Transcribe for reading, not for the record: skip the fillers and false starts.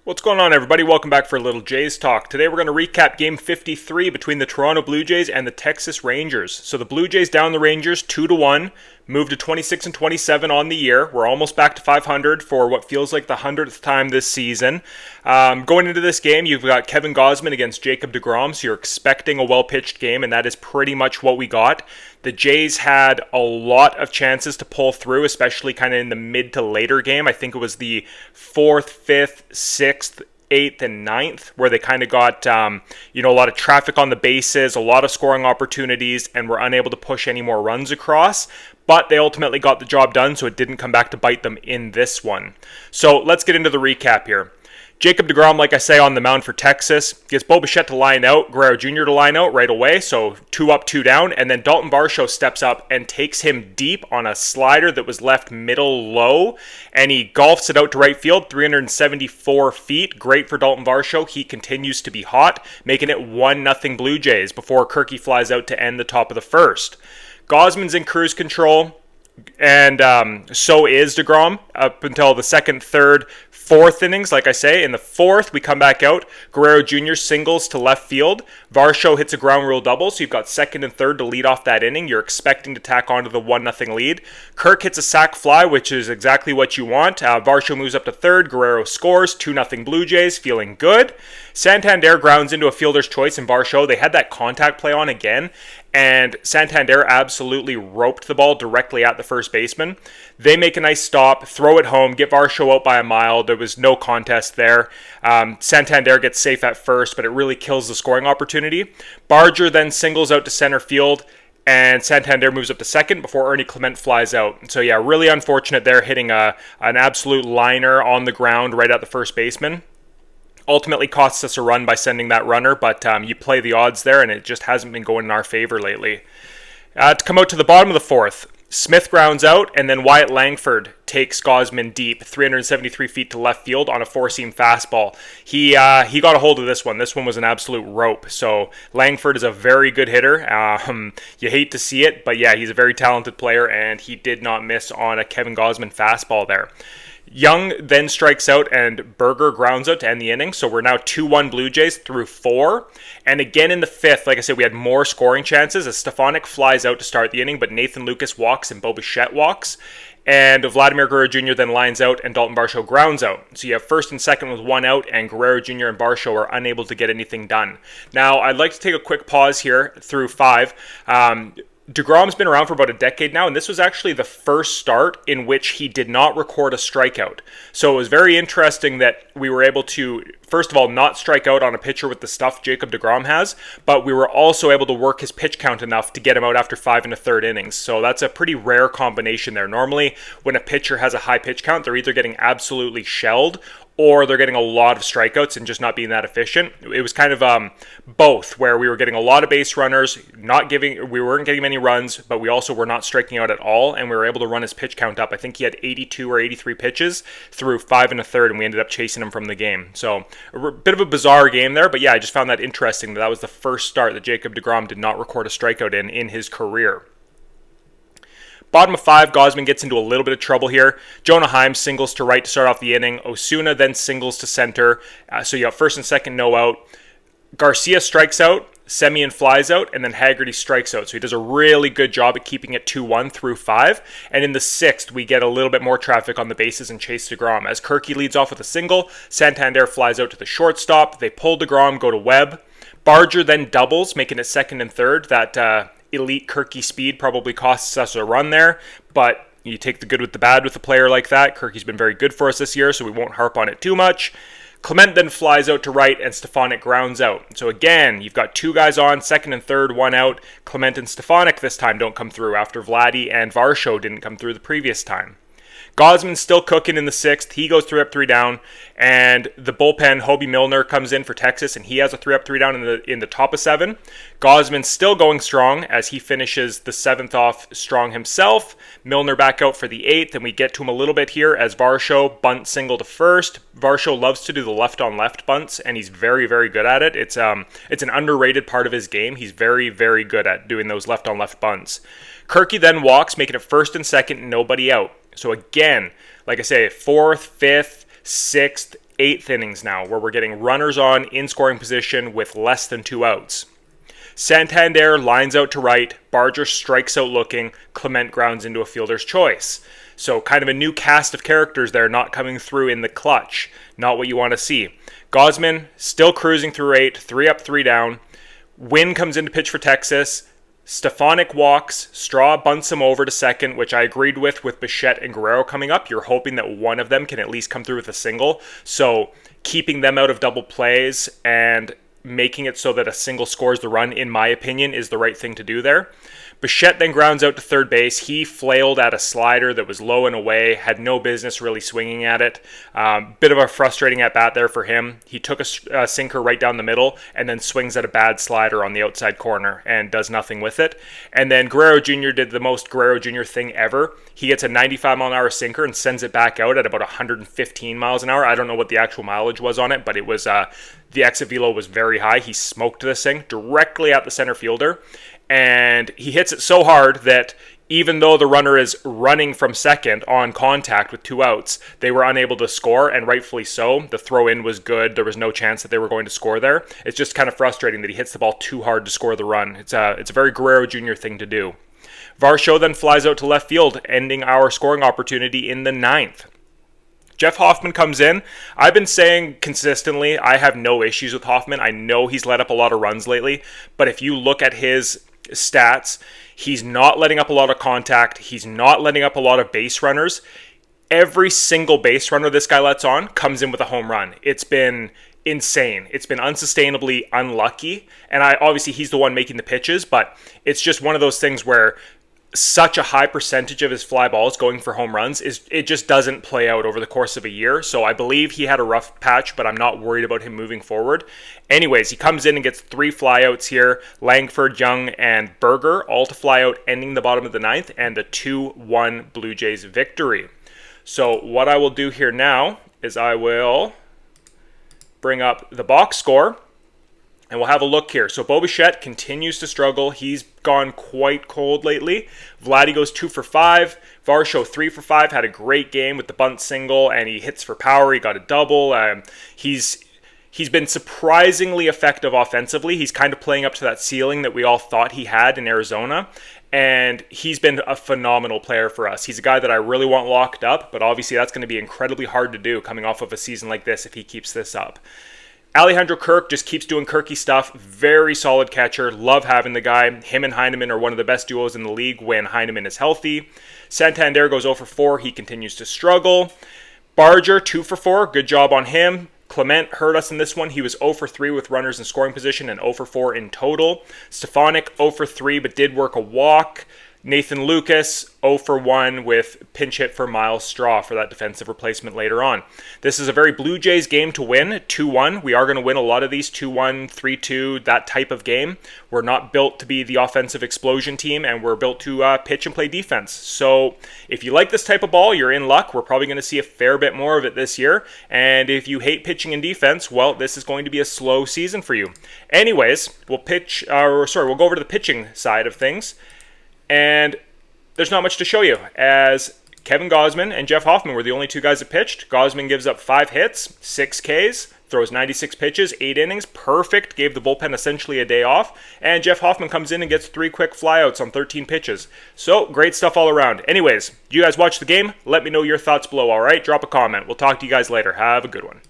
What's going on, everybody? Welcome back for a little Jays talk. Today we're going to recap Game 53 between the Toronto Blue Jays and the Texas Rangers. So the Blue Jays down the Rangers 2-1, moved to 26-27 on the year. We're almost back to 500 for what feels like the 100th time this season. Going into this game, you've got Kevin Gausman against Jacob DeGrom, so you're expecting a well-pitched game, and that is pretty much what we got. The Jays had a lot of chances to pull through, especially kind of in the mid to later game. I think it was the 4th, 5th, 6th, 8th, and 9th, where they kind of got a lot of traffic on the bases, a lot of scoring opportunities, and were unable to push any more runs across. But they ultimately got the job done, so it didn't come back to bite them in this one. So let's get into the recap here. Jacob DeGrom, like I say, on the mound for Texas, gets Bo Bichette to line out, Guerrero Jr. to line out right away, so 2 up, 2 down, and then Dalton Varsho steps up and takes him deep on a slider that was left middle low, and he golfs it out to right field, 374 feet. Great for Dalton Varsho. He continues to be hot, making it 1-0 Blue Jays before Kirky flies out to end the top of the first. Gausman's in cruise control, and so is DeGrom up until the second, third, fourth innings. Like I say, in the fourth, we come back out. Guerrero Jr. singles to left field. Varsho hits a ground rule double, so you've got second and third to lead off that inning. You're expecting to tack onto the 1-0 lead. Kirk hits a sac fly, which is exactly what you want. Varsho moves up to third. Guerrero scores. 2-0 Blue Jays, feeling good. Santander grounds into a fielder's choice, and Varsho, they had that contact play on again, and Santander absolutely roped the ball directly at the first baseman. They make a nice stop, throw it home, get Varsho out by a mile. There was no contest there. Santander gets safe at first, but it really kills the scoring opportunity. Barger then singles out to center field, and Santander moves up to second before Ernie Clement flies out. So yeah, really unfortunate there, hitting an absolute liner on the ground right at the first baseman. Ultimately costs us a run by sending that runner, but you play the odds there, and it just hasn't been going in our favor lately. To come out to the bottom of the fourth, Smith grounds out, and then Wyatt Langford takes Gausman deep, 373 feet to left field on a four-seam fastball. He got a hold of this one. This one was an absolute rope. So Langford is a very good hitter. You hate to see it, but yeah, he's a very talented player, and he did not miss on a Kevin Gausman fastball there. Young then strikes out, and Berger grounds out to end the inning. So we're now 2-1 Blue Jays through 4. And again in the fifth, like I said, we had more scoring chances as Stefanik flies out to start the inning, but Nathan Lucas walks and Bo Bichette walks. And Vladimir Guerrero Jr. then lines out, and Dalton Varsho grounds out. So you have first and second with 1 out, and Guerrero Jr. and Varsho are unable to get anything done. Now, I'd like to take a quick pause here through 5. DeGrom's been around for about a decade now, and this was actually the first start in which he did not record a strikeout. So it was very interesting that we were able to, first of all, not strike out on a pitcher with the stuff Jacob DeGrom has, but we were also able to work his pitch count enough to get him out after 5 1/3 innings. So that's a pretty rare combination there. Normally, when a pitcher has a high pitch count, they're either getting absolutely shelled or they're getting a lot of strikeouts and just not being that efficient. It was kind of both, where we were getting a lot of base runners, we weren't getting many runs, but we also were not striking out at all, and we were able to run his pitch count up. I think he had 82 or 83 pitches through 5 1/3, and we ended up chasing him from the game. So a bit of a bizarre game there, but yeah, I just found that interesting that was the first start that Jacob DeGrom did not record a strikeout in his career. Bottom of 5, Gausman gets into a little bit of trouble here. Jonah Heim singles to right to start off the inning. Osuna then singles to center. So you have first and second, no out. Garcia strikes out. Semien flies out, and then Haggerty strikes out. So he does a really good job at keeping it 2-1 through 5. And in the 6th, we get a little bit more traffic on the bases and chase DeGrom. As Kirky leads off with a single, Santander flies out to the shortstop. They pull DeGrom, go to Webb. Barger then doubles, making it second and third. That elite Kirky speed probably costs us a run there, but you take the good with the bad with a player like that. Kirky's been very good for us this year, so we won't harp on it too much. Clement then flies out to right, and Stefanik grounds out. So again, you've got 2 guys on, second and third, 1 out. Clement and Stefanik this time don't come through after Vladdy and Varsho didn't come through the previous time. Gausman's still cooking in the 6th. He goes 3 up, 3 down. And the bullpen, Hobie Milner, comes in for Texas, and he has a 3 up, 3 down in the top of 7. Gausman's still going strong as he finishes the 7th off strong himself. Milner back out for the 8th, and we get to him a little bit here as Varsho bunt single to first. Varsho loves to do the left-on-left bunts, and he's very, very good at it. It's an underrated part of his game. He's very, very good at doing those left-on-left bunts. Kirky then walks, making it first and second, nobody out. So again, like I say, 4th, 5th, 6th, 8th innings now, where we're getting runners on in scoring position with less than 2 outs. Santander lines out to right, Barger strikes out looking, Clement grounds into a fielder's choice. So kind of a new cast of characters there, not coming through in the clutch. Not what you want to see. Gausman still cruising through 8, 3 up, 3 down. Wynn comes in to pitch for Texas. Stefanik walks. Straw bunts him over to second, which I agreed with Bichette and Guerrero coming up. You're hoping that one of them can at least come through with a single. So keeping them out of double plays and making it so that a single scores the run, in my opinion, is the right thing to do there. Bichette then grounds out to third base. He flailed at a slider that was low and away, had no business really swinging at it. Bit of a frustrating at-bat there for him. He took a sinker right down the middle and then swings at a bad slider on the outside corner and does nothing with it. And then Guerrero Jr. did the most Guerrero Jr. thing ever. He gets a 95-mile-an-hour sinker and sends it back out at about 115 miles an hour. I don't know what the actual mileage was on it, but it was the exit velo was very high. He smoked this thing directly at the center fielder. And he hits it so hard that even though the runner is running from second on contact with 2 outs, they were unable to score, and rightfully so. The throw-in was good. There was no chance that they were going to score there. It's just kind of frustrating that he hits the ball too hard to score the run. It's a very Guerrero Jr. thing to do. Varsho then flies out to left field, ending our scoring opportunity in the 9th. Jeff Hoffman comes in. I've been saying consistently I have no issues with Hoffman. I know he's let up a lot of runs lately, but if you look at his stats, he's not letting up a lot of contact. He's not letting up a lot of base runners. Every single base runner this guy lets on comes in with a home run. It's been insane. It's been unsustainably unlucky. And obviously he's the one making the pitches, but it's just one of those things where such a high percentage of his fly balls going for home runs it just doesn't play out over the course of a year. So I believe he had a rough patch, but I'm not worried about him moving forward. Anyways, he comes in and gets 3 flyouts here. Langford, Young, and Berger all to fly out, ending the bottom of the 9th, and the 2-1 Blue Jays victory. So what I will do here now is I will bring up the box score. And we'll have a look here. So Bo Bichette continues to struggle. He's gone quite cold lately. Vladdy goes 2 for 5. Varsho 3 for 5. Had a great game with the bunt single, and he hits for power. He got a double. He's been surprisingly effective offensively. He's kind of playing up to that ceiling that we all thought he had in Arizona. And he's been a phenomenal player for us. He's a guy that I really want locked up, but obviously that's going to be incredibly hard to do coming off of a season like this if he keeps this up. Alejandro Kirk just keeps doing Kirky stuff. Very solid catcher. Love having the guy. Him and Heineman are one of the best duos in the league when Heineman is healthy. Santander goes 0 for 4. He continues to struggle. Barger, 2 for 4. Good job on him. Clement hurt us in this one. He was 0 for 3 with runners in scoring position and 0 for 4 in total. Stefanik, 0 for 3, but did work a walk. Nathan Lucas, 0 for 1 with pinch hit for Miles Straw for that defensive replacement later on. This is a very Blue Jays game to win, 2-1. We are going to win a lot of these, 2-1, 3-2, that type of game. We're not built to be the offensive explosion team, and we're built to pitch and play defense. So if you like this type of ball, you're in luck. We're probably going to see a fair bit more of it this year. And if you hate pitching and defense, well, this is going to be a slow season for you. Anyways, we'll go over to the pitching side of things. And there's not much to show you, as Kevin Gausman and Jeff Hoffman were the only 2 guys that pitched. Gausman gives up 5 hits, 6 Ks, throws 96 pitches, 8 innings, perfect, gave the bullpen essentially a day off. And Jeff Hoffman comes in and gets 3 quick flyouts on 13 pitches. So, great stuff all around. Anyways, you guys watch the game? Let me know your thoughts below, alright? Drop a comment. We'll talk to you guys later. Have a good one.